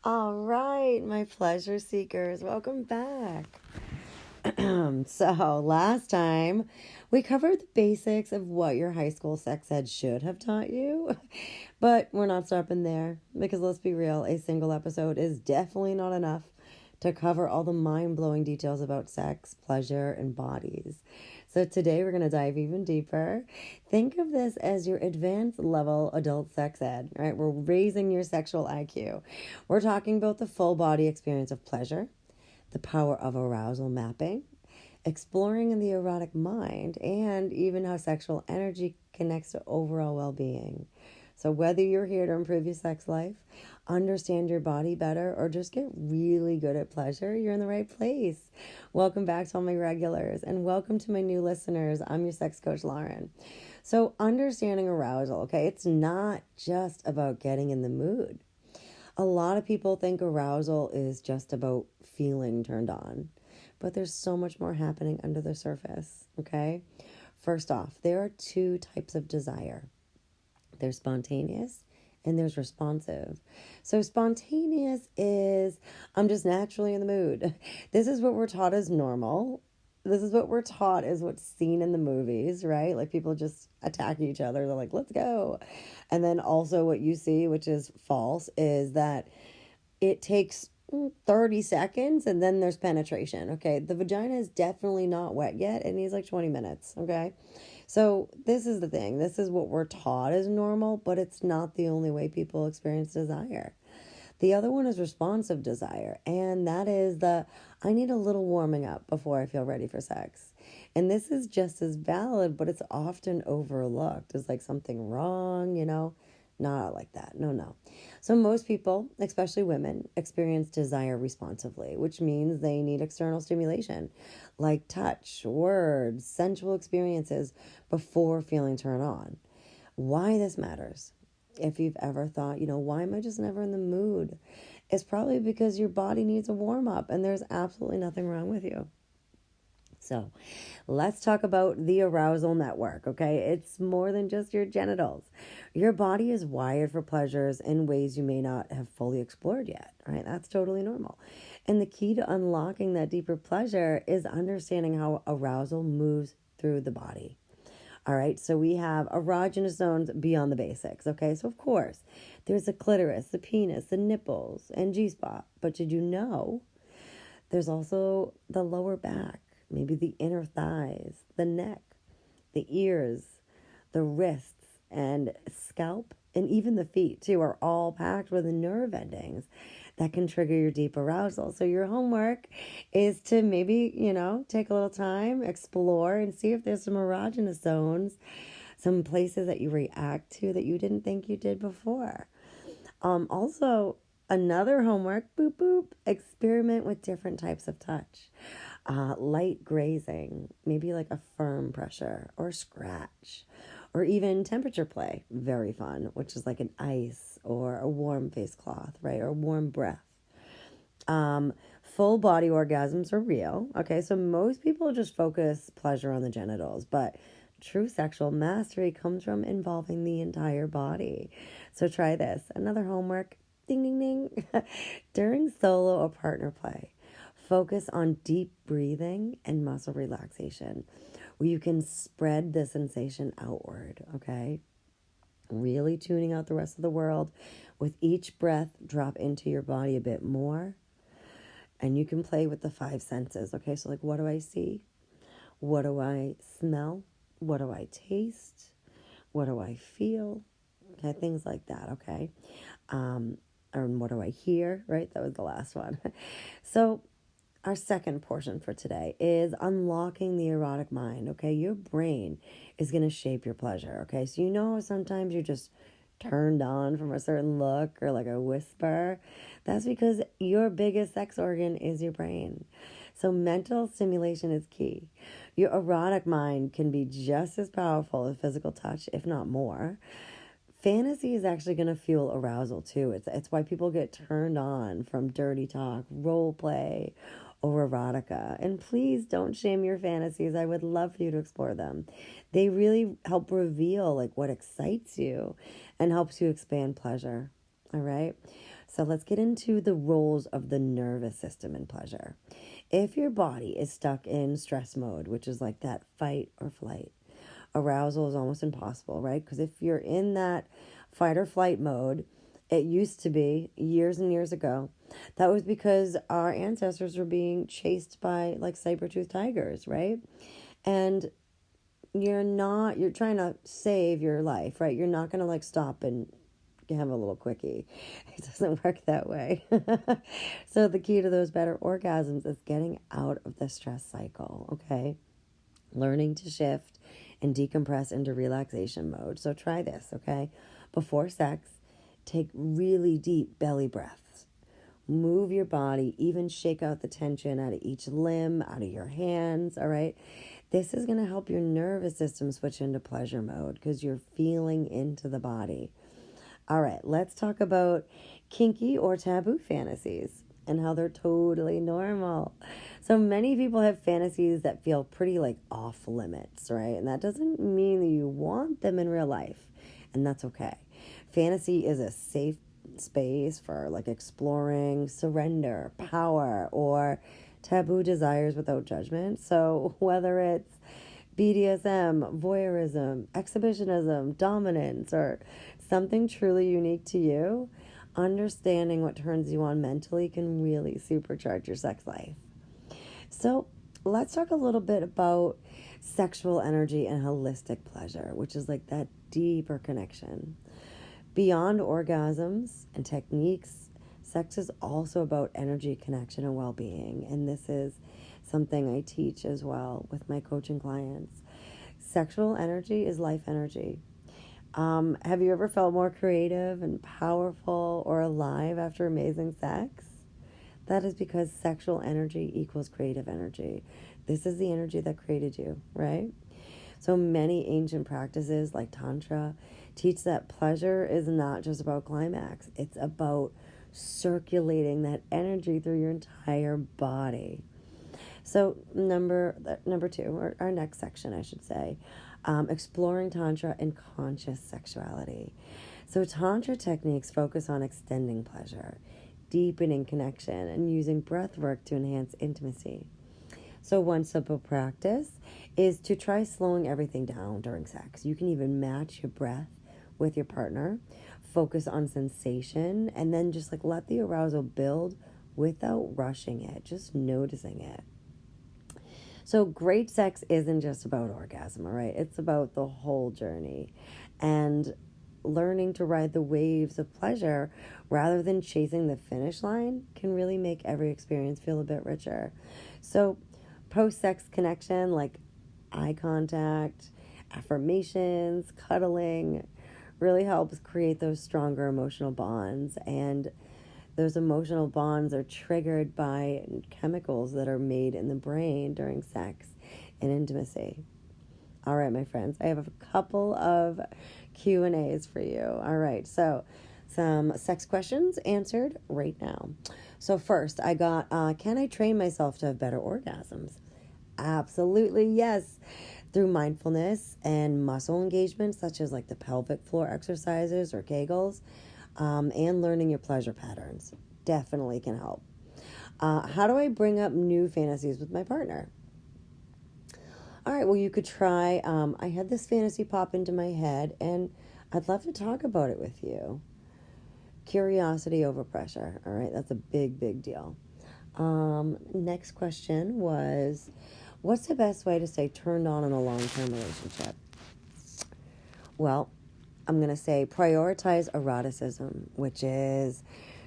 All right, my pleasure seekers, welcome back. So, last time we covered the basics of what your high school sex ed should have taught you, but we're not stopping there because let's be real, a single episode is definitely not enough to cover all the mind blowing details about sex, pleasure, and bodies. So, today we're going to dive even deeper. Think of this as your advanced level adult sex ed, right? We're raising your sexual IQ. We're talking about the full body experience of pleasure, the power of arousal mapping, exploring in the erotic mind, and even how sexual energy connects to overall well being. So, whether you're here to improve your sex life, understand your body better, or just get really good at pleasure, you're in the right place. Welcome back to all my regulars, and welcome to my new listeners. I'm your sex coach, Lauren. So, understanding arousal, okay, it's not just about getting in the mood. A lot of people think arousal is just about feeling turned on, but there's so much more happening under the surface, okay? First off, there are two types of desire. There's spontaneous and there's responsive. So spontaneous is I'm just naturally in the mood. This is what we're taught as normal. This is what we're taught is what's seen in the movies, right? Like people just attacking each other. They're like, let's go. And then also what you see, which is false, is that it takes 30 seconds and then there's penetration. Okay. The vagina is definitely not wet yet. It needs like 20 minutes. Okay. So this is the thing. This is what we're taught as normal, but it's not the only way people experience desire. The other one is responsive desire, and that is the I need a little warming up before I feel ready for sex. And this is just as valid, but it's often overlooked as like something wrong, Not like that. No, no. So most people, especially women, experience desire responsively, which means they need external stimulation like touch, words, sensual experiences before feeling turned on. Why this matters? If you've ever thought, why am I just never in the mood? It's probably because your body needs a warm up and there's absolutely nothing wrong with you. So let's talk about the arousal network, okay? It's more than just your genitals. Your body is wired for pleasures in ways you may not have fully explored yet, right? That's totally normal. And the key to unlocking that deeper pleasure is understanding how arousal moves through the body. All right, so we have erogenous zones beyond the basics, okay? So, of course, there's the clitoris, the penis, the nipples, and G-spot. But did you know there's also the lower back, maybe the inner thighs, the neck, the ears, the wrists, and scalp, and even the feet, too, are all packed with nerve endings that can trigger your deep arousal. So your homework is to maybe, take a little time, explore, and see if there's some erogenous zones, some places that you react to that you didn't think you did before. Also, another homework, boop, boop, experiment with different types of touch. Light grazing, maybe like a firm pressure or scratch, or even temperature play, very fun, which is like an ice or a warm face cloth, right, or warm breath. Full body orgasms are real, okay, so most people just focus pleasure on the genitals, but true sexual mastery comes from involving the entire body. So try this. Another homework, ding, ding, ding. During solo or partner play, focus on deep breathing and muscle relaxation, where you can spread the sensation outward, okay? Really tuning out the rest of the world. With each breath, drop into your body a bit more. And you can play with the five senses, okay? So, like, what do I see? What do I smell? What do I taste? What do I feel? Okay, things like that, okay? And what do I hear, right? That was the last one. So, our second portion for today is unlocking the erotic mind, okay? Your brain is going to shape your pleasure, okay? So sometimes you're just turned on from a certain look or like a whisper. That's because your biggest sex organ is your brain. So mental stimulation is key. Your erotic mind can be just as powerful as physical touch, if not more. Fantasy is actually going to fuel arousal too. It's why people get turned on from dirty talk, role play, or erotica. And please don't shame your fantasies. I would love for you to explore them. They really help reveal like what excites you and helps you expand pleasure. All right. So let's get into the roles of the nervous system in pleasure. If your body is stuck in stress mode, which is like that fight or flight, arousal is almost impossible, right? Because if you're in that fight or flight mode, it used to be years and years ago, that was because our ancestors were being chased by like saber-toothed tigers, right? And you're trying to save your life, right? You're not going to like stop and have a little quickie. It doesn't work that way. So the key to those better orgasms is getting out of the stress cycle, okay? Learning to shift and decompress into relaxation mode. So try this, okay? Before sex, take really deep belly breaths. Move your body, even shake out the tension out of each limb, out of your hands, all right? This is going to help your nervous system switch into pleasure mode because you're feeling into the body. All right, let's talk about kinky or taboo fantasies and how they're totally normal. So many people have fantasies that feel pretty like off limits, right? And that doesn't mean that you want them in real life, and that's okay. Fantasy is a safe space for like exploring surrender, power, or taboo desires without judgment. So whether it's BDSM, voyeurism, exhibitionism, dominance, or something truly unique to you, understanding what turns you on mentally can really supercharge your sex life. So let's talk a little bit about sexual energy and holistic pleasure, which is like that deeper connection. Beyond orgasms and techniques, sex is also about energy, connection, and well-being. And this is something I teach as well with my coaching clients. Sexual energy is life energy. Have you ever felt more creative and powerful or alive after amazing sex? That is because sexual energy equals creative energy. This is the energy that created you, right? So many ancient practices like Tantra teach that pleasure is not just about climax. It's about circulating that energy through your entire body. So number two, or our next section, I should say, exploring Tantra and conscious sexuality. So Tantra techniques focus on extending pleasure, deepening connection, and using breath work to enhance intimacy. So one simple practice is to try slowing everything down during sex. You can even match your breath with your partner, focus on sensation, and then just like let the arousal build without rushing it, just noticing it. So great sex isn't just about orgasm, all right? It's about the whole journey. And learning to ride the waves of pleasure rather than chasing the finish line can really make every experience feel a bit richer. So post-sex connection, like eye contact, affirmations, cuddling, really helps create those stronger emotional bonds. And those emotional bonds are triggered by chemicals that are made in the brain during sex and intimacy. All right, my friends, I have a couple of Q&As for you. All right, so some sex questions answered right now. So first, I got, can I train myself to have better orgasms? Absolutely, yes. Through mindfulness and muscle engagement, such as like the pelvic floor exercises or Kegels, and learning your pleasure patterns definitely can help. How do I bring up new fantasies with my partner? All right, well, you could try, I had this fantasy pop into my head, and I'd love to talk about it with you. Curiosity over pressure, all right? That's a big, big deal. Next question was, what's the best way to stay turned on in a long-term relationship? Well, I'm going to say prioritize eroticism, which is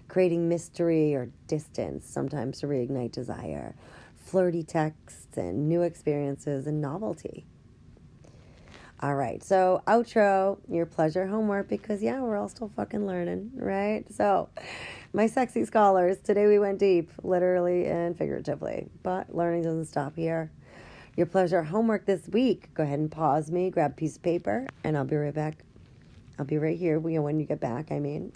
creating mystery or distance, sometimes to reignite desire, flirty texts and new experiences and novelty. All right, so outro, your pleasure homework, because yeah, we're all still fucking learning, right? So my sexy scholars, today we went deep, literally and figuratively, but learning doesn't stop here. Your pleasure homework this week, go ahead and pause me, grab a piece of paper, and I'll be right back. I'll be right here when you get back, I mean.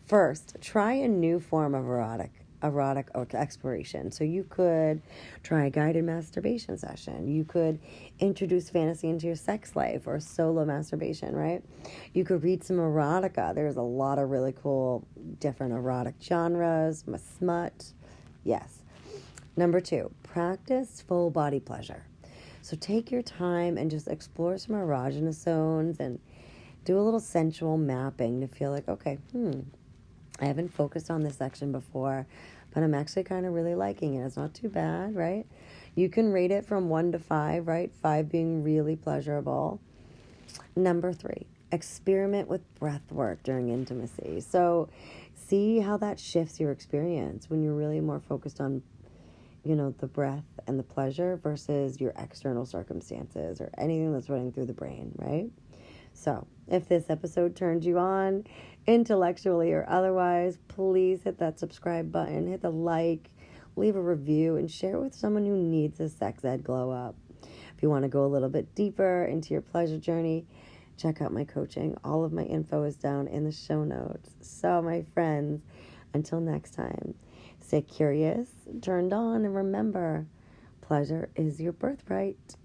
First, try a new form of erotic erotic exploration. So you could try a guided masturbation session. You could introduce fantasy into your sex life or solo masturbation, right? You could read some erotica. There's a lot of really cool different erotic genres, smut. Yes. Number 2, practice full body pleasure. So take your time and just explore some erogenous zones and do a little sensual mapping to feel like, okay, I haven't focused on this section before, but I'm actually kind of really liking it. It's not too bad, right? You can rate it from 1 to 5, right? 5 being really pleasurable. Number 3, experiment with breath work during intimacy. So see how that shifts your experience when you're really more focused on, the breath and the pleasure versus your external circumstances or anything that's running through the brain, right? So, if this episode turned you on, intellectually or otherwise, please hit that subscribe button, hit the like, leave a review, and share it with someone who needs a sex ed glow up. If you want to go a little bit deeper into your pleasure journey, check out my coaching. All of my info is down in the show notes. So, my friends, until next time, stay curious, turned on, and remember, pleasure is your birthright.